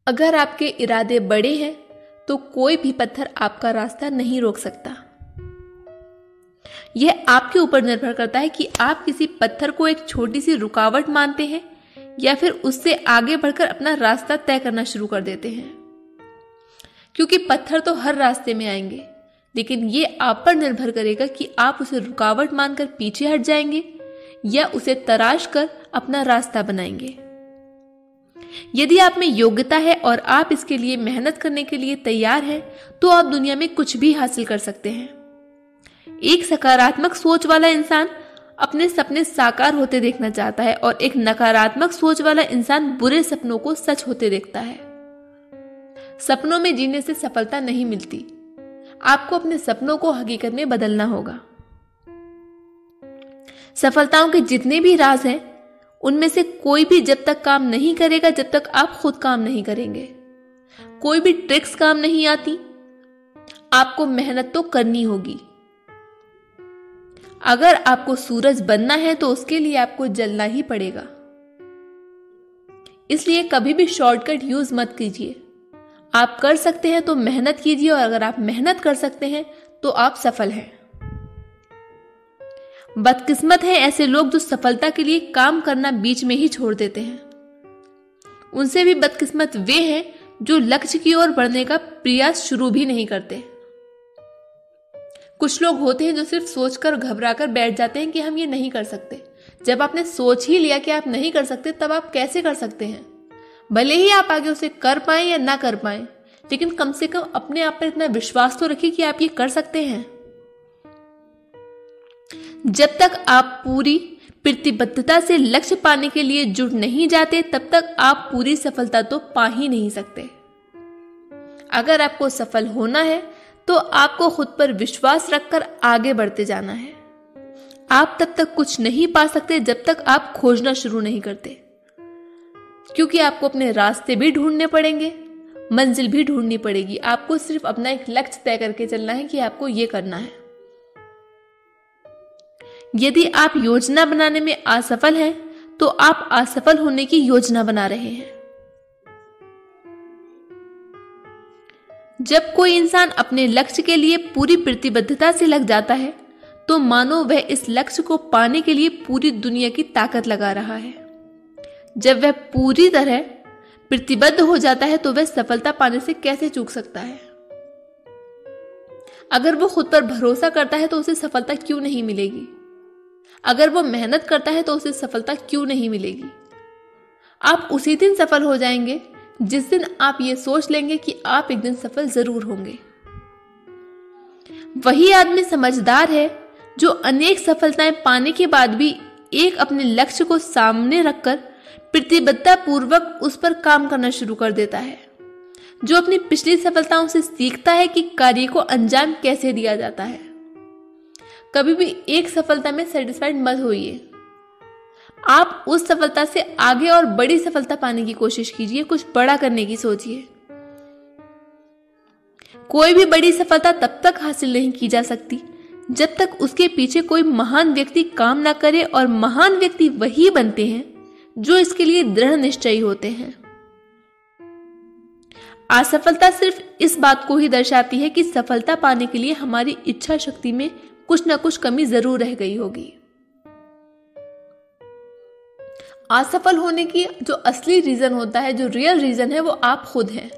अगर आपके इरादे बड़े हैं तो कोई भी पत्थर आपका रास्ता नहीं रोक सकता। यह आपके ऊपर निर्भर करता है कि आप किसी पत्थर को एक छोटी सी रुकावट मानते हैं या फिर उससे आगे बढ़कर अपना रास्ता तय करना शुरू कर देते हैं। क्योंकि पत्थर तो हर रास्ते में आएंगे, लेकिन ये आप पर निर्भर करेगा कि आप उसे रुकावट मानकर पीछे हट जाएंगे या उसे तराश कर अपना रास्ता बनाएंगे। यदि आप में योग्यता है और आप इसके लिए मेहनत करने के लिए तैयार हैं, तो आप दुनिया में कुछ भी हासिल कर सकते हैं। एक सकारात्मक सोच वाला इंसान अपने सपने साकार होते देखना चाहता है और एक नकारात्मक सोच वाला इंसान बुरे सपनों को सच होते देखता है। सपनों में जीने से सफलता नहीं मिलती। आपको अपने सपनों को हकीकत में बदलना होगा। सफलताओं के जितने भी राज हैं, उनमें से कोई भी जब तक काम नहीं करेगा जब तक आप खुद काम नहीं करेंगे। कोई भी ट्रिक्स काम नहीं आती। आपको मेहनत तो करनी होगी। अगर आपको सूरज बनना है तो उसके लिए आपको जलना ही पड़ेगा। इसलिए कभी भी शॉर्टकट यूज मत कीजिए। आप कर सकते हैं तो मेहनत कीजिए, और अगर आप मेहनत कर सकते हैं तो आप सफल हैं। बदकिस्मत हैं ऐसे लोग जो सफलता के लिए काम करना बीच में ही छोड़ देते हैं। उनसे भी बदकिस्मत वे हैं जो लक्ष्य की ओर बढ़ने का प्रयास शुरू भी नहीं करते। कुछ लोग होते हैं जो सिर्फ सोचकर घबराकर बैठ जाते हैं कि हम ये नहीं कर सकते। जब आपने सोच ही लिया कि आप नहीं कर सकते, तब आप कैसे कर सकते हैं? भले ही आप आगे उसे कर पाएं या ना कर पाएं, लेकिन कम से कम अपने आप पर इतना विश्वास तो रखिए कि आप ये कर सकते हैं। जब तक आप पूरी प्रतिबद्धता से लक्ष्य पाने के लिए जुट नहीं जाते, तब तक आप पूरी सफलता तो पा ही नहीं सकते। अगर आपको सफल होना है तो आपको खुद पर विश्वास रखकर आगे बढ़ते जाना है। आप तब तक कुछ नहीं पा सकते जब तक आप खोजना शुरू नहीं करते, क्योंकि आपको अपने रास्ते भी ढूंढने पड़ेंगे, मंजिल भी ढूंढनी पड़ेगी। आपको सिर्फ अपना एक लक्ष्य तय करके चलना है कि आपको ये करना है। यदि आप योजना बनाने में असफल हैं, तो आप असफल होने की योजना बना रहे हैं। जब कोई इंसान अपने लक्ष्य के लिए पूरी प्रतिबद्धता से लग जाता है, तो मानो वह इस लक्ष्य को पाने के लिए पूरी दुनिया की ताकत लगा रहा है। जब वह पूरी तरह प्रतिबद्ध हो जाता है, तो वह सफलता पाने से कैसे चूक सकता है? अगर वो खुद पर भरोसा करता है तो उसे सफलता क्यों नहीं मिलेगी? अगर वो मेहनत करता है तो उसे सफलता क्यों नहीं मिलेगी? आप उसी दिन सफल हो जाएंगे जिस दिन आप ये सोच लेंगे कि आप एक दिन सफल जरूर होंगे। वही आदमी समझदार है जो अनेक सफलताएं पाने के बाद भी एक अपने लक्ष्य को सामने रखकर प्रतिबद्धता पूर्वक उस पर काम करना शुरू कर देता है, जो अपनी पिछली सफलताओं से सीखता है कि कार्य को अंजाम कैसे दिया जाता है। कभी भी एक सफलता में सेटिस्फाइड मत होइए। आप उस सफलता से आगे और बड़ी सफलता पाने की कोशिश कीजिए, कुछ बड़ा करने की सोचिए। कोई भी बड़ी सफलता तब तक हासिल नहीं की जा सकती जब तक उसके पीछे कोई महान व्यक्ति काम ना करे, और महान व्यक्ति वही बनते हैं जो इसके लिए दृढ़ निश्चयी होते हैं। असफलता सिर्फ इस बात को ही दर्शाती है कि सफलता पाने के लिए हमारी इच्छा शक्ति में कुछ ना कुछ कमी जरूर रह गई होगी। असफल होने की जो असली रीजन होता है, जो रियल रीजन है, वो आप खुद हैं।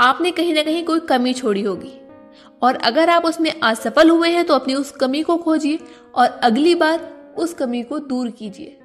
आपने कहीं ना कहीं कोई कमी छोड़ी होगी, और अगर आप उसमें असफल हुए हैं तो अपनी उस कमी को खोजिए और अगली बार उस कमी को दूर कीजिए।